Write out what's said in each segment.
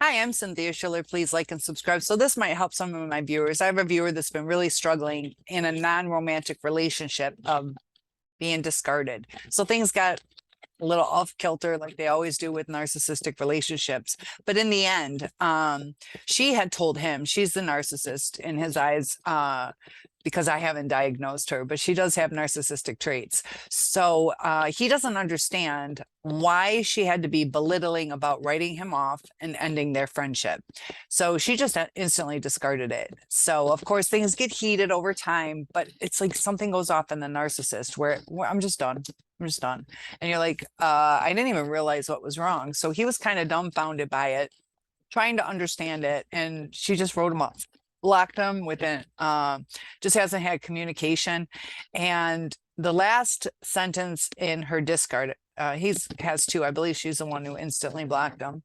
Hi, I'm Cynthia Schiller. Please like and subscribe. So this might help some of my viewers. I have a viewer that's been really struggling in a non-romantic relationship of being discarded. So things got a little off kilter like they always do with narcissistic relationships. But in the end, she had told him she's the narcissist in his eyes, because I haven't diagnosed her, but she does have narcissistic traits. So he doesn't understand why she had to be belittling about writing him off and ending their friendship. So she just instantly discarded it. So of course things get heated over time, but it's like something goes off in the narcissist where I'm just done. I'm just done. And you're like, I didn't even realize what was wrong. So he was kind of dumbfounded by it, trying to understand it. And she just wrote him off, blocked him within, just hasn't had communication. And the last sentence in her discard, has two, I believe she's the one who instantly blocked him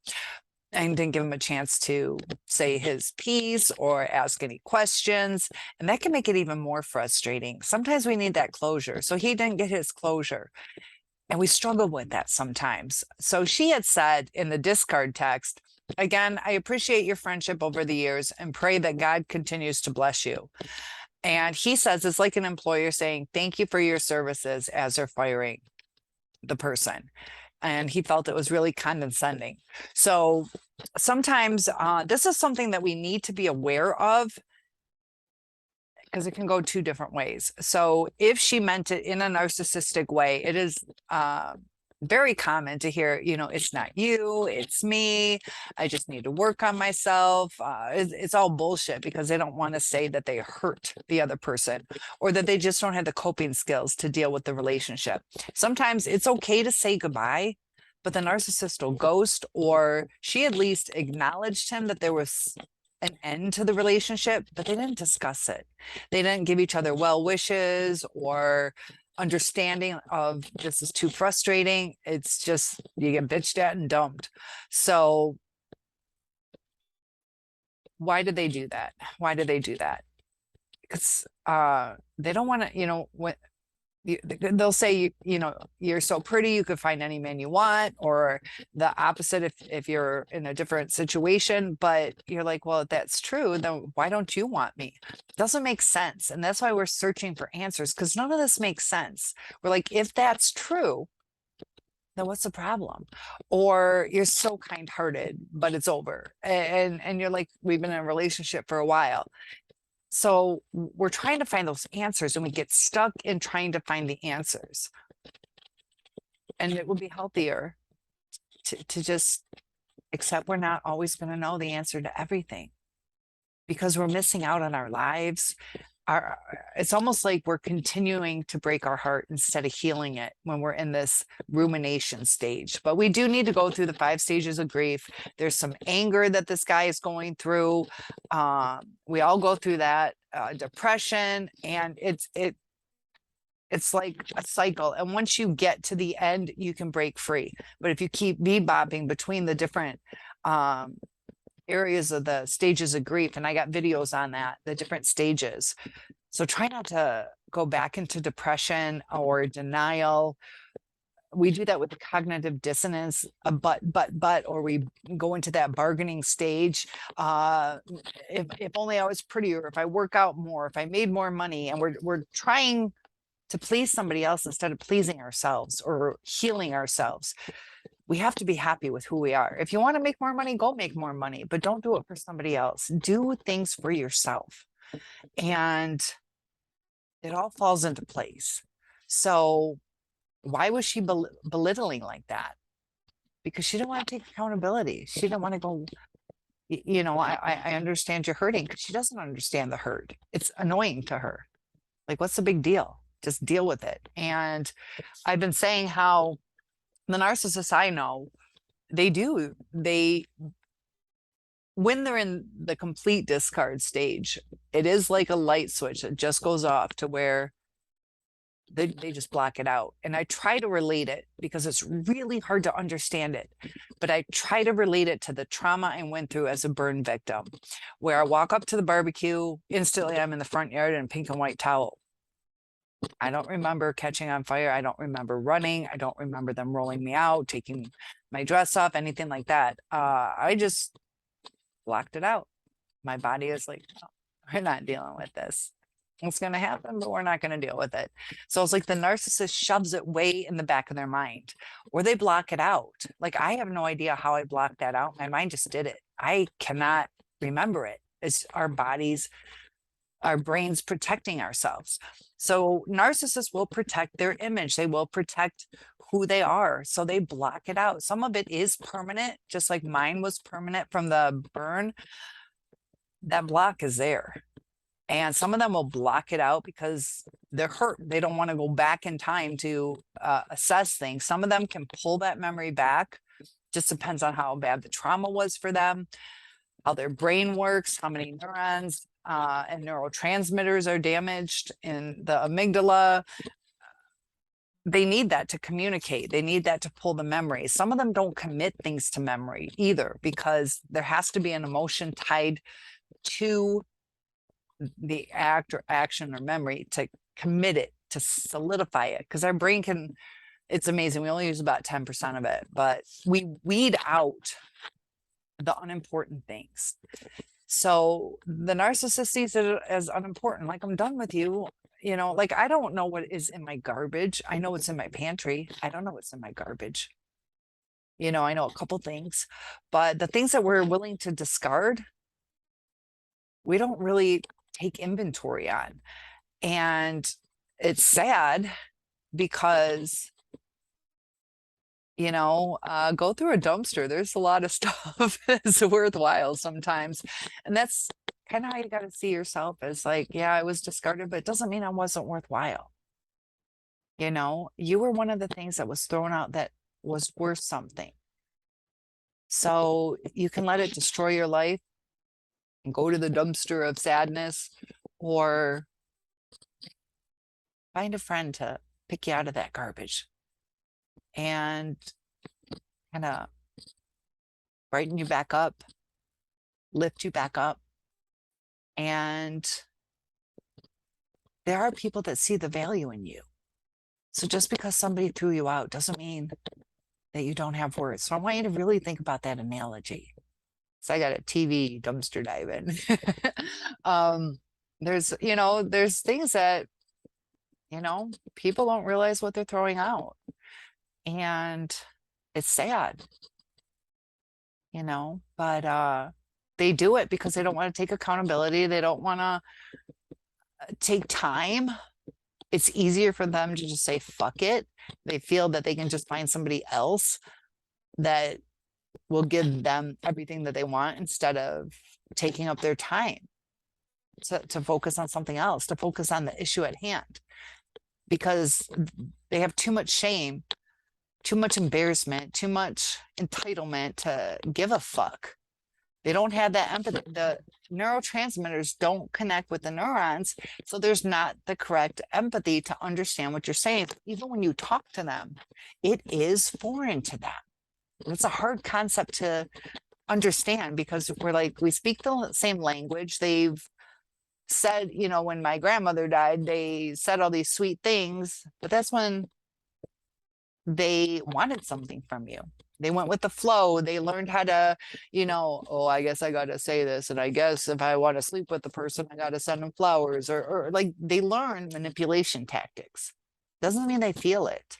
and didn't give him a chance to say his piece or ask any questions. And that can make it even more frustrating. Sometimes we need that closure. So he didn't get his closure. And we struggle with that sometimes. So she had said in the discard text, again, I appreciate your friendship over the years and pray that God continues to bless you. And he says it's like an employer saying, thank you for your services as they're firing the person. And he felt it was really condescending. So sometimes this is something that we need to be aware of, because it can go two different ways. So if she meant it in a narcissistic way, it is very common to hear, it's not you, it's me. I just need to work on myself. It's all bullshit, because they don't want to say that they hurt the other person or that they just don't have the coping skills to deal with the relationship. Sometimes it's okay to say goodbye, but the narcissist will ghost, or she at least acknowledged him that there was an end to the relationship, but they didn't discuss it. They didn't give each other well wishes or understanding of this is too frustrating. It's just you get bitched at and dumped. So why did they do that? Why did they do that? Because they don't want to, when they'll say, you're so pretty, you could find any man you want, or the opposite if you're in a different situation. But you're like, well, if that's true, then why don't you want me? It doesn't make sense. And that's why we're searching for answers, because none of this makes sense. We're like, if that's true, then what's the problem? Or you're so kind-hearted, but it's over. And you're like, we've been in a relationship for a while. So we're trying to find those answers, and we get stuck in trying to find the answers. And it would be healthier to just accept we're not always going to know the answer to everything, because we're missing out on our lives. It's almost like we're continuing to break our heart instead of healing it when we're in this rumination stage. But we do need to go through the 5 stages of grief. There's some anger that this guy is going through. We all go through that, depression, and it's like a cycle. And once you get to the end, you can break free. But if you keep bebopping between the different areas of the stages of grief, and I got videos on that, the different stages. So try not to go back into depression or denial. We do that with the cognitive dissonance, but, or we go into that bargaining stage. If only I was prettier, if I work out more, if I made more money, and we're trying to please somebody else instead of pleasing ourselves or healing ourselves. We have to be happy with who we are. If you want to make more money, go make more money, but don't do it for somebody else. Do things for yourself. And it all falls into place. So why was she belittling like that? Because she didn't want to take accountability. She didn't want to go, I understand you're hurting, because she doesn't understand the hurt. It's annoying to her. Like, what's the big deal? Just deal with it. And I've been saying how the narcissists I know, when they're in the complete discard stage, it is like a light switch that just goes off to where they just block it out. And I try to relate it, because it's really hard to understand it, but I try to relate it to the trauma I went through as a burn victim, where I walk up to the barbecue, instantly I'm in the front yard in a pink and white towel. I don't remember catching on fire. I don't remember running. I don't remember them rolling me out, taking my dress off, anything like that. I just blocked it out. My body is like, "Oh, we're not dealing with this. It's going to happen, but we're not going to deal with it." So it's like the narcissist shoves it way in the back of their mind, or they block it out. Like, I have no idea how I blocked that out. My mind just did it. I cannot remember it. It's our bodies, our brains protecting ourselves. So narcissists will protect their image. They will protect who they are. So they block it out. Some of it is permanent, just like mine was permanent from the burn. That block is there. And some of them will block it out because they're hurt. They don't want to go back in time to assess things. Some of them can pull that memory back. Just depends on how bad the trauma was for them, how their brain works, how many neurons and neurotransmitters are damaged in the amygdala. They need that to communicate. They need that to pull the memory. Some of them don't commit things to memory either, because there has to be an emotion tied to the act or action or memory to commit it, to solidify it. Because our brain can, it's amazing. We only use about 10% of it, but we weed out the unimportant things. So the narcissist sees it as unimportant. Like, I'm done with you. You know, like, I don't know what is in my garbage. I know what's in my pantry. I don't know what's in my garbage. You know, I know a couple things, but the things that we're willing to discard, we don't really take inventory on. And it's sad because, you know, go through a dumpster. There's a lot of stuff that's worthwhile sometimes. And that's kind of how you got to see yourself, as like, yeah, I was discarded, but it doesn't mean I wasn't worthwhile. You know, you were one of the things that was thrown out that was worth something. So you can let it destroy your life and go to the dumpster of sadness, or find a friend to pick you out of that garbage and kind of brighten you back up, lift you back up. And there are people that see the value in you. So just because somebody threw you out doesn't mean that you don't have worth. So I want you to really think about that analogy. So I got a TV dumpster diving. There's, you know, there's things that, you know, people don't realize what they're throwing out. And it's sad, you know, but they do it because they don't want to take accountability. They don't want to take time. It's easier for them to just say, fuck it. They feel that they can just find somebody else that will give them everything that they want, instead of taking up their time to focus on something else, to focus on the issue at hand, because they have too much shame, too much embarrassment, too much entitlement to give a fuck. They don't have that empathy. The neurotransmitters don't connect with the neurons. So there's not the correct empathy to understand what you're saying. Even when you talk to them, it is foreign to them. It's a hard concept to understand, because we're like, we speak the same language. They've said, you know, when my grandmother died, they said all these sweet things, but that's when they wanted something from you. They went with the flow. They learned how to, you know, oh, I guess I got to say this. And I guess if I want to sleep with the person, I got to send them flowers, or like, they learn manipulation tactics. Doesn't mean they feel it.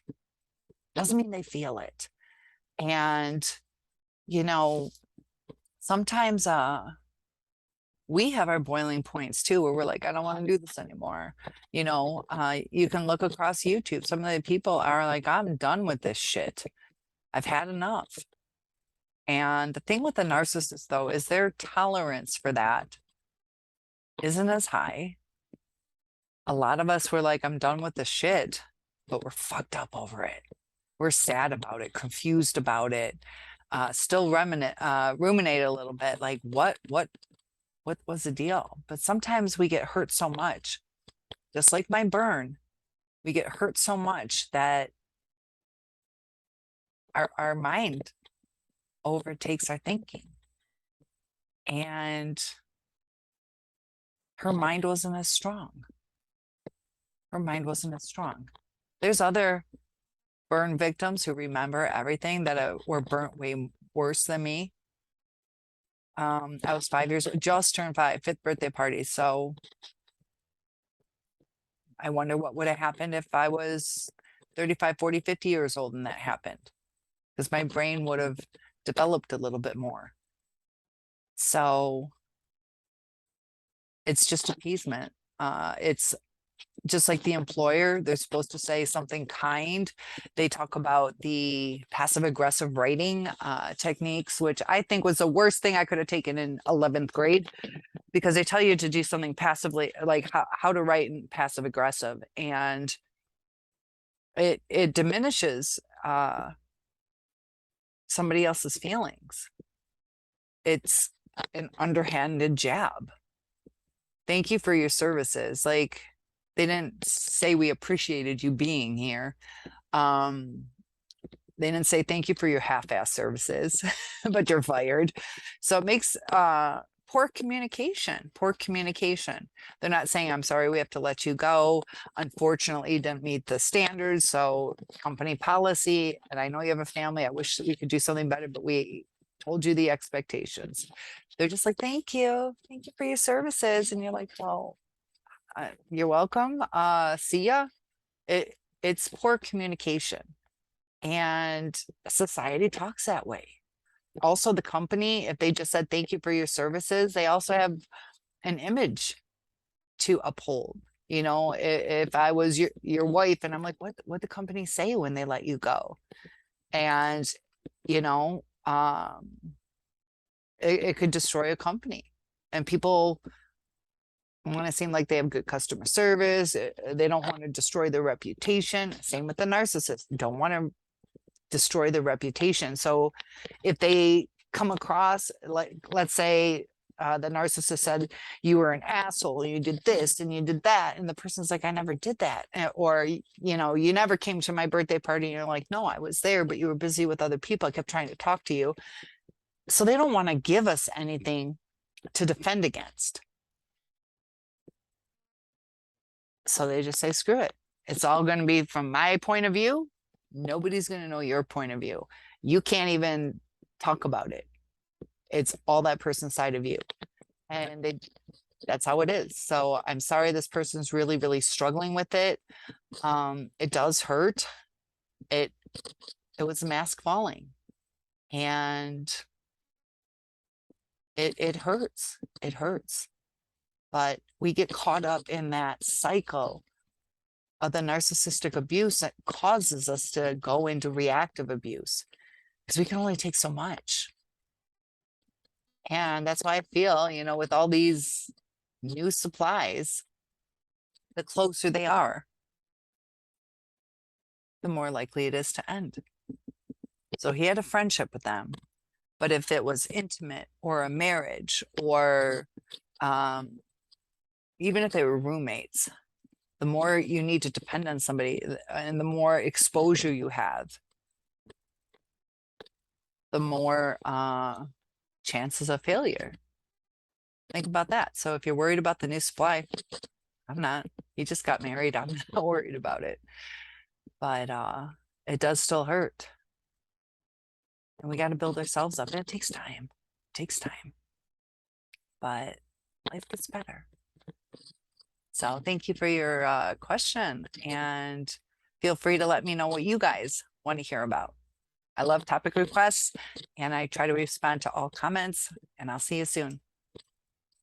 Doesn't mean they feel it. And, you know, sometimes we have our boiling points too, where we're like, I don't want to do this anymore. You know, you can look across YouTube. Some of the people are like, I'm done with this shit. I've had enough. And the thing with the narcissist, though, is their tolerance for that isn't as high. A lot of us were like, I'm done with the shit, but we're fucked up over it. We're sad about it, confused about it, still ruminate a little bit, like, what was the deal? But sometimes we get hurt so much, just like my burn, we get hurt so much that our mind overtakes our thinking. And her mind wasn't as strong. Her mind wasn't as strong. There's other burn victims who remember everything, that were burnt way worse than me. I was 5 years, just turned five, fifth birthday party. So I wonder what would have happened if I was 35, 40, 50 years old and that happened, because my brain would have developed a little bit more. So it's just appeasement. It's just like the employer, they're supposed to say something kind. They talk about the passive aggressive writing techniques, which I think was the worst thing I could have taken in 11th grade, because they tell you to do something passively, like how to write in passive aggressive, and it diminishes somebody else's feelings. It's an underhanded jab. Thank you for your services. Like, they didn't say we appreciated you being here. They didn't say thank you for your half-ass services, but you're fired. So it makes poor communication, poor communication. They're not saying, I'm sorry, we have to let you go. Unfortunately, you didn't meet the standards. So company policy, and I know you have a family. I wish we could do something better, but we told you the expectations. They're just like, thank you for your services. And you're like, well, you're welcome. See ya. It's poor communication, and society talks that way. Also, the company, if they just said thank you for your services, they also have an image to uphold. You know, if I was your wife and I'm like, what the company say when they let you go? And, you know, it could destroy a company, and people want to seem like they have good customer service. They don't want to destroy their reputation. Same with the narcissist. Don't want to destroy their reputation. So if they come across, like, let's say the narcissist said, you were an asshole, you did this and you did that. And the person's like, I never did that. Or, you know, you never came to my birthday party. And you're like, no, I was there, but you were busy with other people. I kept trying to talk to you. So they don't want to give us anything to defend against. So they just say, screw it. It's all going to be from my point of view. Nobody's going to know your point of view. You can't even talk about it. It's all that person's side of you. And that's how it is. So I'm sorry this person's really, really struggling with it. It does hurt. It was a mask falling. And it hurts. It hurts. But we get caught up in that cycle of the narcissistic abuse that causes us to go into reactive abuse, because we can only take so much. And that's why I feel, you know, with all these new supplies, the closer they are, the more likely it is to end. So he had a friendship with them, but if it was intimate or a marriage, or even if they were roommates, the more you need to depend on somebody and the more exposure you have, the more chances of failure. Think about that. So if you're worried about the new supply, I'm not. You just got married. I'm not worried about it. But it does still hurt. And we got to build ourselves up. And it takes time. It takes time. But life gets better. So thank you for your question, and feel free to let me know what you guys want to hear about. I love topic requests, and I try to respond to all comments, and I'll see you soon.